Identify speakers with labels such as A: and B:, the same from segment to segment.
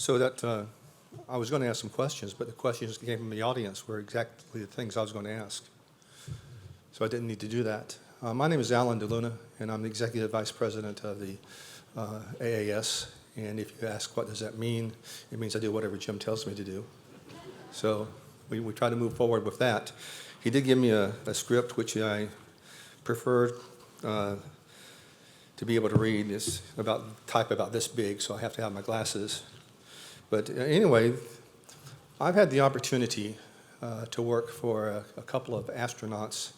A: So that I was going to ask some questions, but the questions that came from the audience were exactly the things I was going to ask. So I didn't need to do that. My name is Alan DeLuna, and I'm the Executive Vice President of the AAS. And if you ask what does that mean, it means I do whatever Jim tells me to do. So we try to move forward with that. He did give me a script which I prefer to be able to read. It's type about this big, so I have to have my glasses. But anyway, I've had the opportunity to work for a couple of astronauts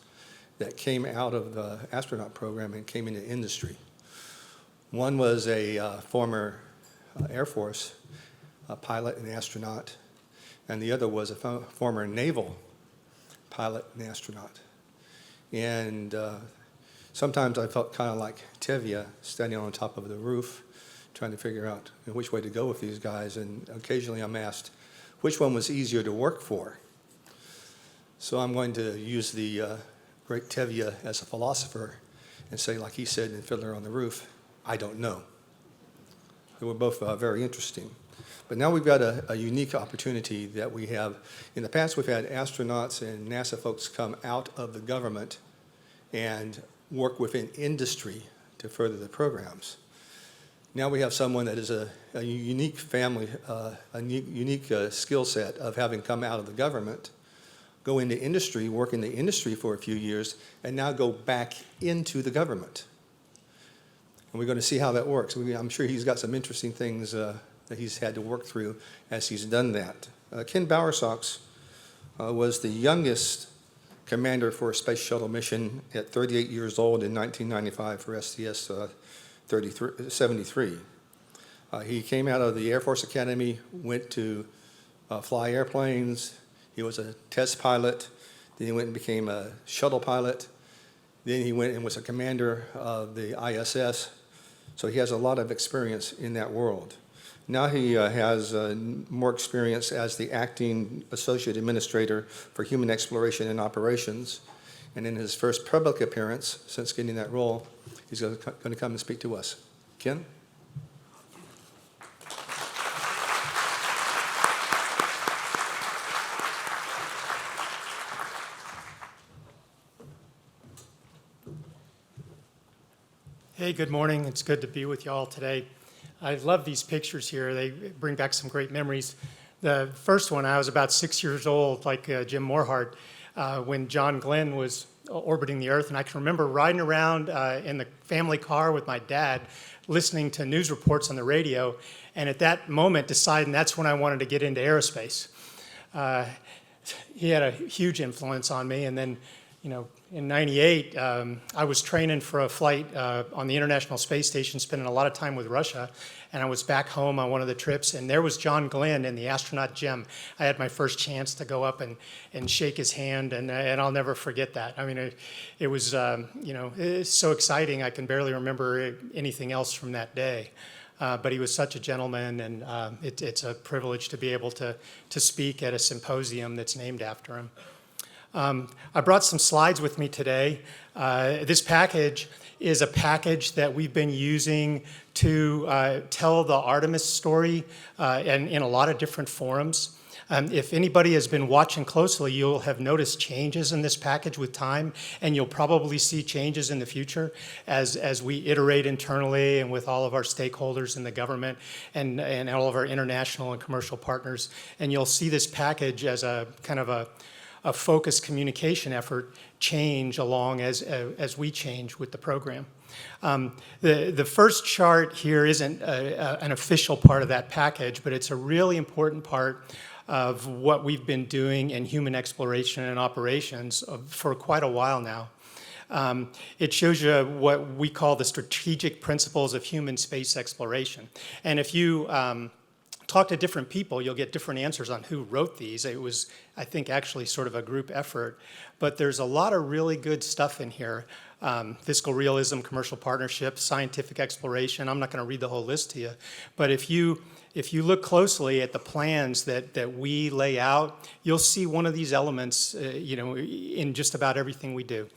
A: that came out of the astronaut program and came into industry. One was a former Air Force pilot and astronaut, and the other was a former naval pilot and astronaut. And sometimes I felt kind of like Tevye standing on top of the roof trying to figure out which way to go with these guys, and occasionally I'm asked which one was easier to work for. So I'm going to use the great Tevye as a philosopher and say, like he said in Fiddler on the Roof, I don't know. They were both very interesting. But now we've got a unique opportunity that we have. In the past, we've had astronauts and NASA folks come out of the government and work within industry to further the programs. Now we have someone that is a unique family, a unique skill set of having come out of the government, go into industry, work in the industry for a few years, and now go back into the government. And we're going to see how that works. I'm sure he's got some interesting things that he's had to work through as he's done that. Ken Bowersox was the youngest commander for a space shuttle mission at 38 years old in 1995 for STS 73. He came out of the Air Force Academy, went to fly airplanes. He was a test pilot. Then he went and became a shuttle pilot. Then he went and was a commander of the ISS. So he has a lot of experience in that world. Now he has more experience as the acting associate administrator for human exploration and operations. And in his first public appearance since getting that role, he's going to come and speak to us. Ken?
B: Hey, good morning. It's good to be with you all today. I love these pictures here. They bring back some great memories. The first one, I was about 6 years old, like Jim Morhart, when John Glenn was orbiting the Earth. And I can remember riding around in the family car with my dad, listening to news reports on the radio, and at that moment deciding that's when I wanted to get into aerospace. He had a huge influence on me. And then, in '98, I was training for a flight on the International Space Station, spending a lot of time with Russia, and I was back home on one of the trips, and there was John Glenn in the astronaut gym. I had my first chance to go up and shake his hand, and I'll never forget that. I mean, it was, it's so exciting, I can barely remember anything else from that day. But he was such a gentleman, and it's a privilege to be able to speak at a symposium that's named after him. I brought some slides with me today. This package is a package that we've been using to tell the Artemis story and in a lot of different forums. If anybody has been watching closely, you'll have noticed changes in this package with time, and you'll probably see changes in the future as we iterate internally and with all of our stakeholders in the government and all of our international and commercial partners. And you'll see this package as a kind of a focused communication effort change along as we change with the program. The first chart here isn't an official part of that package, but it's a really important part of what we've been doing in human exploration and operations for quite a while now. It shows you what we call the strategic principles of human space exploration. And if you talk to different people, you'll get different answers on who wrote these. It was, I think, actually sort of a group effort. But there's a lot of really good stuff in here. Fiscal realism, commercial partnerships, scientific exploration. I'm not going to read the whole list to you. But if you look closely at the plans that we lay out, you'll see one of these elements in just about everything we do.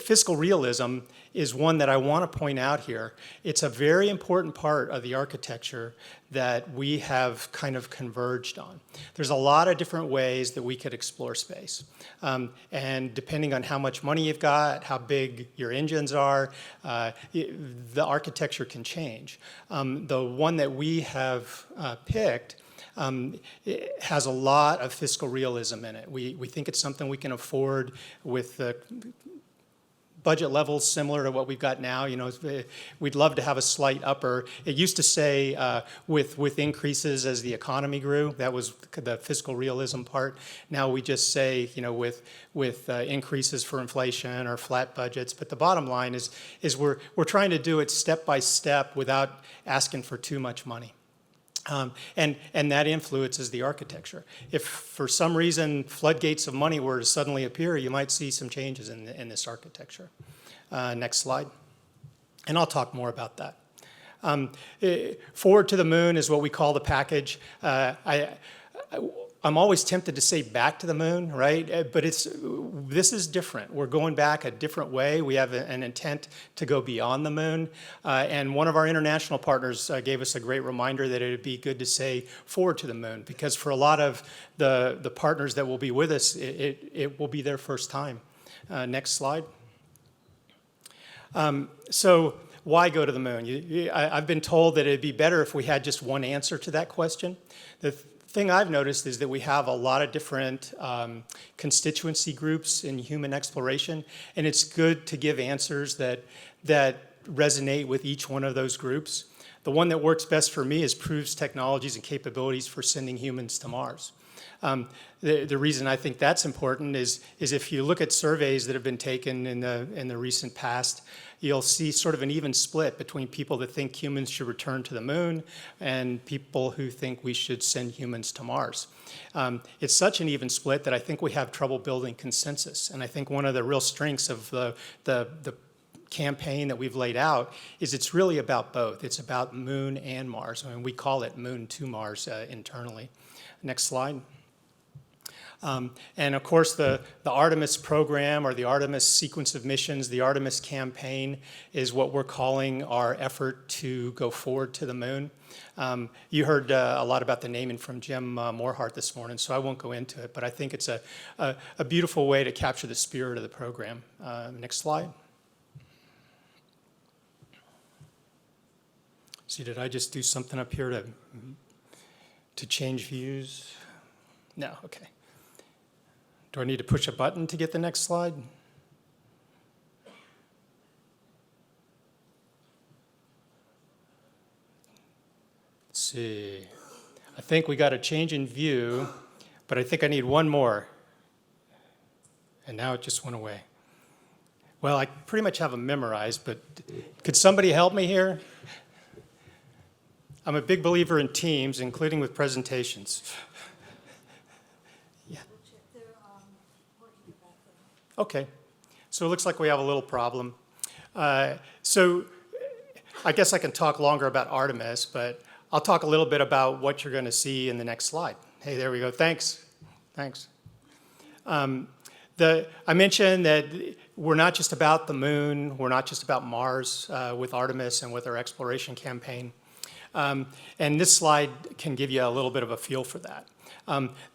B: Fiscal realism is one that I want to point out here. It's a very important part of the architecture that we have kind of converged on. There's a lot of different ways that we could explore space. And depending on how much money you've got, how big your engines are, the architecture can change. The one that we have picked it has a lot of fiscal realism in it. We think it's something we can afford with budget levels similar to what we've got now. You know, we'd love to have a slight upper. It used to say with increases as the economy grew. That was the fiscal realism part. Now we just say, you know, with increases for inflation or flat budgets. But the bottom line is we're trying to do it step by step without asking for too much money. And that influences the architecture. If for some reason floodgates of money were to suddenly appear, you might see some changes in this architecture. Next slide. And I'll talk more about that. Forward to the moon is what we call the package. I'm always tempted to say back to the moon, right? But this is different. We're going back a different way. We have an intent to go beyond the moon. And one of our international partners gave us a great reminder that it would be good to say forward to the moon, because for a lot of the partners that will be with us, it will be their first time. Next slide. So why go to the moon? I've been told that it'd be better if we had just one answer to that question. The thing I've noticed is that we have a lot of different constituency groups in human exploration, and it's good to give answers that resonate with each one of those groups. The one that works best for me is proves technologies and capabilities for sending humans to Mars. The reason I think that's important is if you look at surveys that have been taken in the recent past, you'll see sort of an even split between people that think humans should return to the moon and people who think we should send humans to Mars. It's such an even split that I think we have trouble building consensus. And I think one of the real strengths of the campaign that we've laid out is it's really about both. It's about moon and Mars. I mean, we call it Moon to Mars internally. Next slide. And of course, the Artemis program or the Artemis sequence of missions, the Artemis campaign, is what we're calling our effort to go forward to the moon. You heard a lot about the naming from Jim Morehart this morning, so I won't go into it, but I think it's a beautiful way to capture the spirit of the program. Next slide. See, did I just do something up here to change views? No, okay. Do I need to push a button to get the next slide? Let's see. I think we got a change in view, but I think I need one more. And now it just went away. Well, I pretty much have them memorized, but could somebody help me here? I'm a big believer in teams, including with presentations. Okay, so it looks like we have a little problem. So I guess I can talk longer about Artemis, but I'll talk a little bit about what you're going to see in the next slide. Hey, there we go. Thanks. Thanks. I mentioned that we're not just about the moon. We're not just about Mars with Artemis and with our exploration campaign. And this slide can give you a little bit of a feel for that.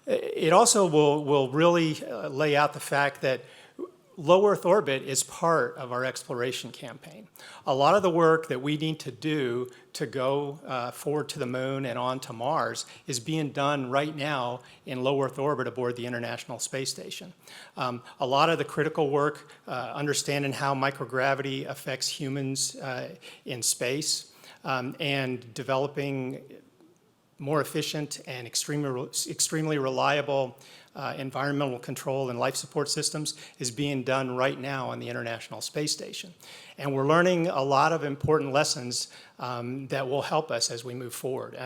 B: It also will really lay out the fact that low Earth orbit is part of our exploration campaign. A lot of the work that we need to do to go forward to the moon and on to Mars is being done right now in low Earth orbit aboard the International Space Station. A lot of the critical work, understanding how microgravity affects humans in space, and developing more efficient and extremely reliable environmental control and life support systems is being done right now on the International Space Station. And we're learning a lot of important lessons that will help us as we move forward.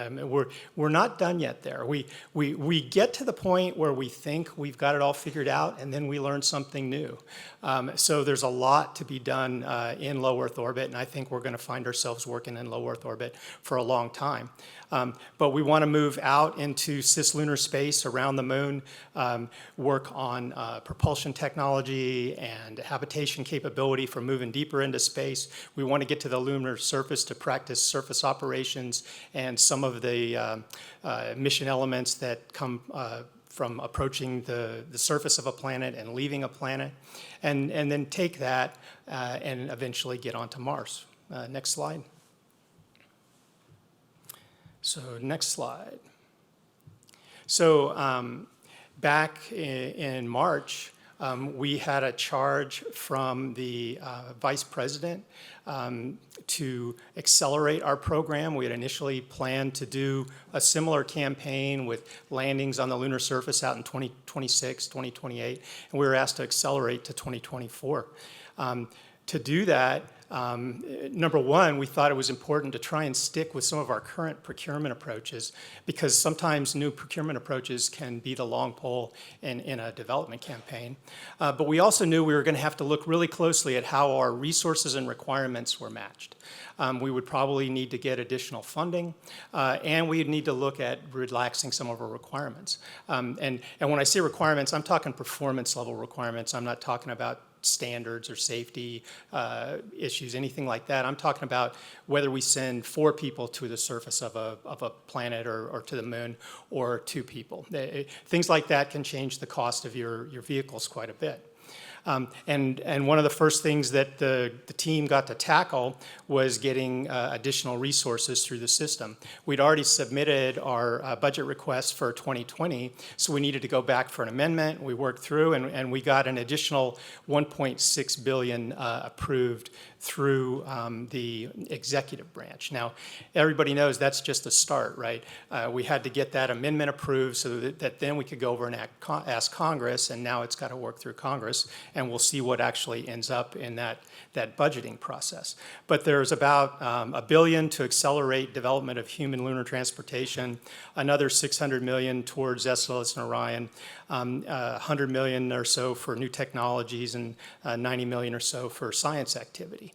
B: We're not done yet there. We get to the point where we think we've got it all figured out, and then we learn something new. So there's a lot to be done in low Earth orbit, and I think we're going to find ourselves working in low Earth orbit for a long time. But we want to move out into cislunar space around the moon. work on propulsion technology and habitation capability for moving deeper into space. We want to get to the lunar surface to practice surface operations and some of the mission elements that come from approaching the surface of a planet and leaving a planet, and then take that and eventually get onto Mars. Next slide. So next slide. So back in March, we had a charge from the vice president to accelerate our program. We had initially planned to do a similar campaign with landings on the lunar surface out in 2026, 2028, and we were asked to accelerate to 2024. To do that, number one, we thought it was important to try and stick with some of our current procurement approaches, because sometimes new procurement approaches can be the long pole in a development campaign. But we also knew we were going to have to look really closely at how our resources and requirements were matched. We would probably need to get additional funding, and we'd need to look at relaxing some of our requirements. And when I say requirements, I'm talking performance level requirements. I'm not talking about standards or safety issues, anything like that. I'm talking about whether we send 4 people to the surface of a planet or to the moon, or 2 people. Things like that can change the cost of your vehicles quite a bit. And one of the first things that the team got to tackle was getting additional resources through the system. We'd already submitted our budget request for 2020, so we needed to go back for an amendment. We worked through, and we got an additional $1.6 billion approved through the executive branch. Now, everybody knows that's just a start, right? We had to get that amendment approved so that then we could go over and ask Congress, and now it's got to work through Congress, and we'll see what actually ends up in that budgeting process. But there's about $1 billion to accelerate development of human lunar transportation, another $600 million towards SLS and Orion, $100 million or so for new technologies, and $90 million or so for science activity.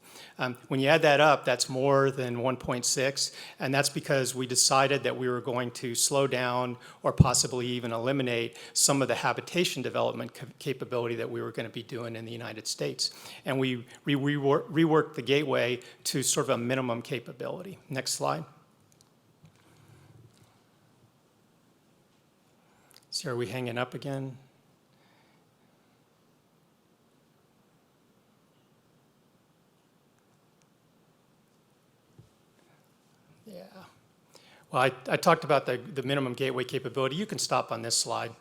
B: When you add that up, that's more than 1.6, and that's because we decided that we were going to slow down or possibly even eliminate some of the habitation development capability that we were going to be doing in the United States. And we reworked the gateway to sort of a minimum capability. Next slide. So are we hanging up again? Yeah. Well, I talked about the minimum gateway capability. You can stop on this slide.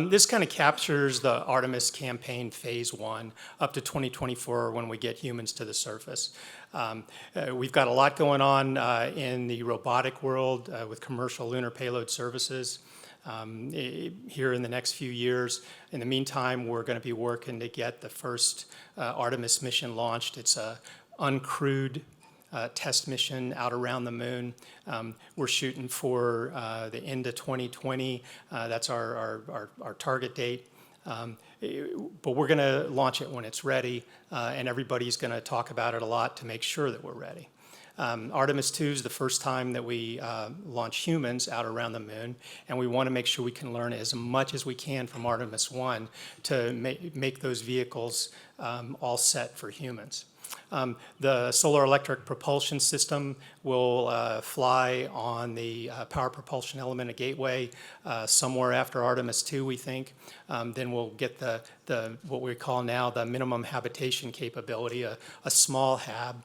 B: This kind of captures the Artemis campaign phase 1 up to 2024 when we get humans to the surface. We've got a lot going on in the robotic world with commercial lunar payload services here in the next few years. In the meantime, we're going to be working to get the first Artemis mission launched. It's a uncrewed test mission out around the moon. We're shooting for the end of 2020. That's our target date. But we're going to launch it when it's ready, and everybody's going to talk about it a lot to make sure that we're ready. Artemis 2 is the first time that we launch humans out around the moon, and we want to make sure we can learn as much as we can from Artemis 1 to make those vehicles all set for humans. The solar electric propulsion system will fly on the power propulsion element of Gateway somewhere after Artemis 2, we think. Then we'll get the what we call now the minimum habitation capability, a small hab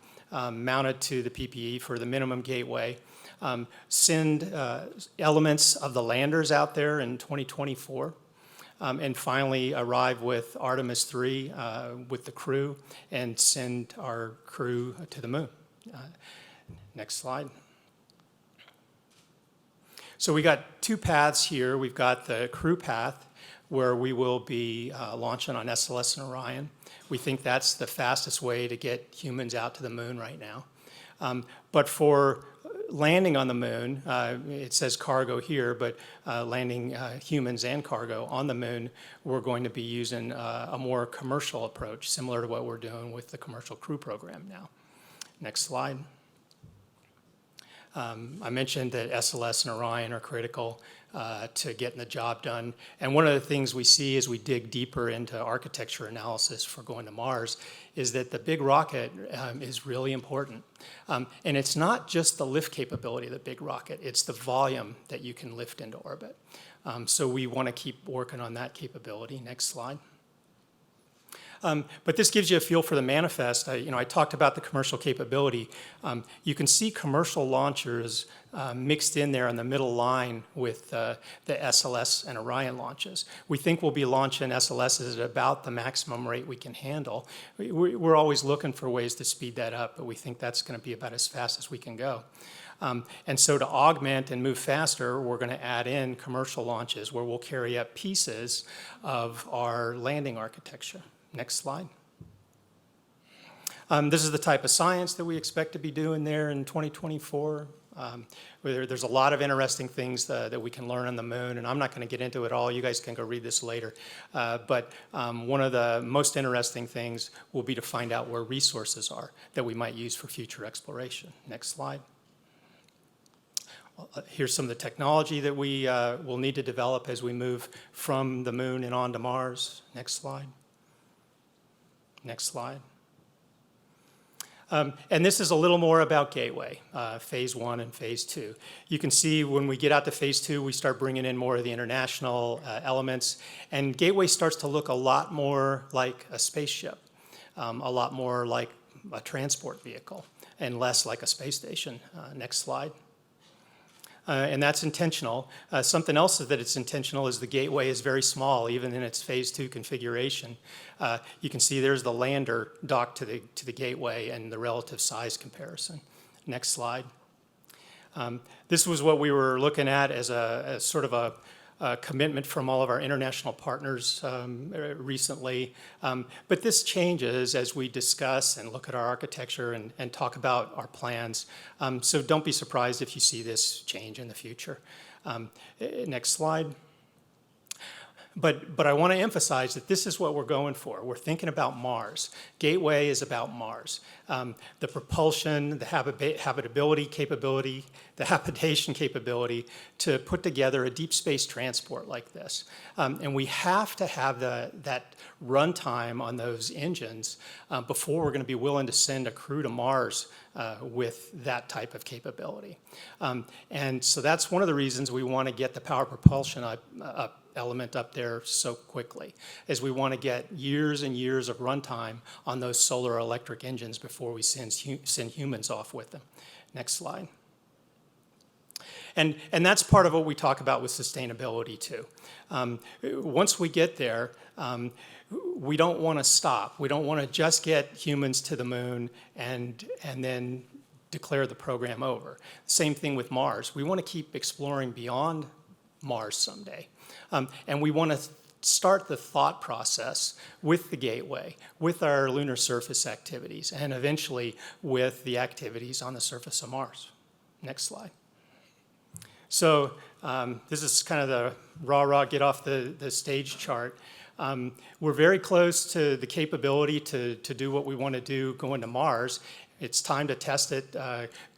B: mounted to the PPE for the minimum gateway. Send elements of the landers out there in 2024. And finally arrive with Artemis 3 with the crew and send our crew to the moon. Next slide. So we got 2 paths here. We've got the crew path, where we will be launching on SLS and Orion. We think that's the fastest way to get humans out to the moon right now. But for landing on the moon, it says cargo here, but landing humans and cargo on the moon, we're going to be using a more commercial approach, similar to what we're doing with the commercial crew program now. Next slide. I mentioned that SLS and Orion are critical to getting the job done. And one of the things we see as we dig deeper into architecture analysis for going to Mars is that the big rocket is really important. And it's not just the lift capability of the big rocket, it's the volume that you can lift into orbit. So we want to keep working on that capability. Next slide. But this gives you a feel for the manifest. I talked about the commercial capability. You can see commercial launchers mixed in there in the middle line with the SLS and Orion launches. We think we'll be launching SLSs at about the maximum rate we can handle. We're always looking for ways to speed that up, but we think that's going to be about as fast as we can go. And so to augment and move faster, we're going to add in commercial launches where we'll carry up pieces of our landing architecture. Next slide. This is the type of science that we expect to be doing there in 2024. There's a lot of interesting things that we can learn on the moon, and I'm not going to get into it all. You guys can go read this later. But one of the most interesting things will be to find out where resources are that we might use for future exploration. Next slide. Here's some of the technology that we will need to develop as we move from the moon and on to Mars. Next slide. Next slide. And this is a little more about Gateway, phase 1 and phase 2. You can see when we get out to phase 2, we start bringing in more of the international elements, and Gateway starts to look a lot more like a spaceship, a lot more like a transport vehicle, and less like a space station. Next slide. And that's intentional. Something else that it's intentional is the Gateway is very small, even in its phase 2 configuration. You can see there's the lander docked to the Gateway and the relative size comparison. Next slide. This was what we were looking at as a sort of a commitment from all of our international partners recently. But this changes as we discuss and look at our architecture and talk about our plans. So don't be surprised if you see this change in the future. Next slide. But I want to emphasize that this is what we're going for. We're thinking about Mars. Gateway is about Mars. The propulsion, the habitability capability, the habitation capability to put together a deep space transport like this. And we have to have that runtime on those engines before we're going to be willing to send a crew to Mars with that type of capability. And so that's one of the reasons we want to get the power propulsion element up there so quickly, is we want to get years and years of runtime on those solar electric engines before we send humans off with them. Next slide. And that's part of what we talk about with sustainability too. Once we get there, we don't want to stop. We don't want to just get humans to the moon and then declare the program over. Same thing with Mars. We want to keep exploring beyond Mars someday. And we want to start the thought process with the Gateway, with our lunar surface activities, and eventually with the activities on the surface of Mars. Next slide. So this is kind of the rah-rah, get off the stage chart. We're very close to the capability to do what we want to do going to Mars. It's time to test it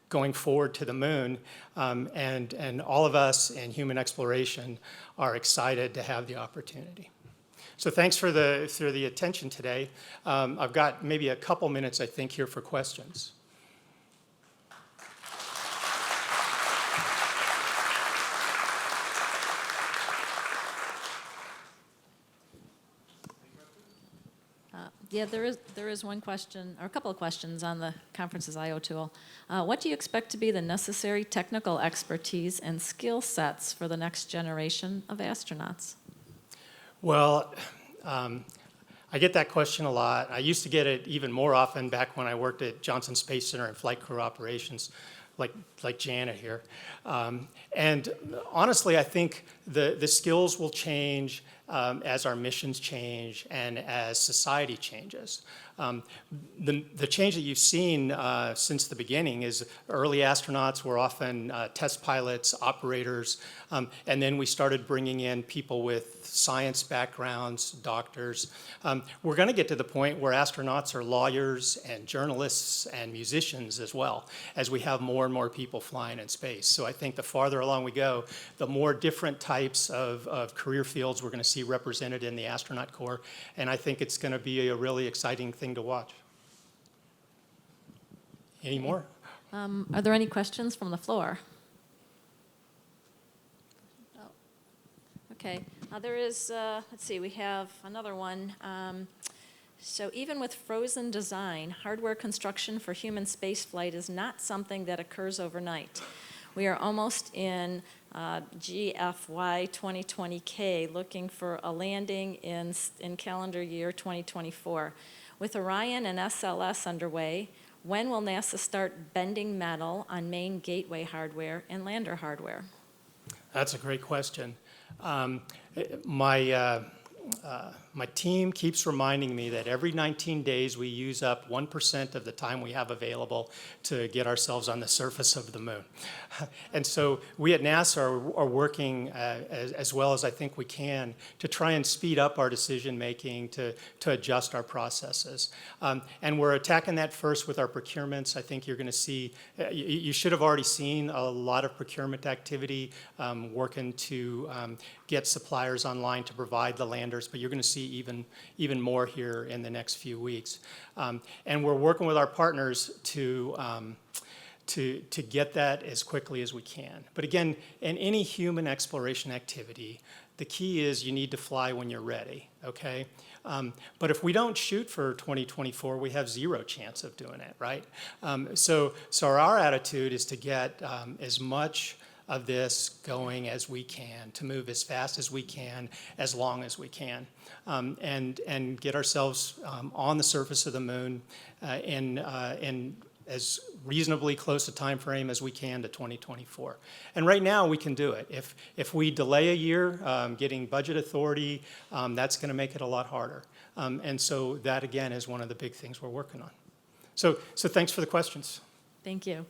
B: going forward to the moon, and all of us in human exploration are excited to have the opportunity. So thanks for the attention today. I've got maybe a couple minutes, I think, here for questions.
C: Yeah, there is one question, or a couple of questions on the conference's I/O tool. What do you expect to be the necessary technical expertise and skill sets for the next generation of astronauts?
B: Well, I get that question a lot. I used to get it even more often back when I worked at Johnson Space Center in flight crew operations, like Janet here. And honestly, I think the skills will change as our missions change and as society changes. The change that you've seen since the beginning is early astronauts were often test pilots, operators, and then we started bringing in people with science backgrounds, doctors. We're going to get to the point where astronauts are lawyers and journalists and musicians as well, as we have more and more people flying in space. So I think the farther along we go, the more different types of career fields we're going to see represented in the astronaut corps, and I think it's going to be a really exciting thing to watch. Any more?
C: Are there any questions from the floor? Oh. Okay. There is, let's see, we have another one. So even with frozen design, hardware construction for human spaceflight is not something that occurs overnight. We are almost in GFY 2020K, looking for a landing in calendar year 2024. With Orion and SLS underway, when will NASA start bending metal on main gateway hardware and lander hardware?
B: That's a great question. My team keeps reminding me that every 19 days we use up 1% of the time we have available to get ourselves on the surface of the moon. And so we at NASA are working as well as I think we can to try and speed up our decision making, to adjust our processes. And we're attacking that first with our procurements. I think you're going to see, you should have already seen a lot of procurement activity working to get suppliers online to provide the landers, but you're going to see even more here in the next few weeks. And we're working with our partners to get that as quickly as we can. But again, in any human exploration activity, the key is you need to fly when you're ready, okay? But if we don't shoot for 2024, we have zero chance of doing it, right? So our attitude is to get as much of this going as we can, to move as fast as we can, as long as we can, and get ourselves on the surface of the moon in as reasonably close a time frame as we can to 2024. And right now we can do it. If we delay a year getting budget authority, that's going to make it a lot harder. And so that again is one of the big things we're working on. So thanks for the questions.
C: Thank you.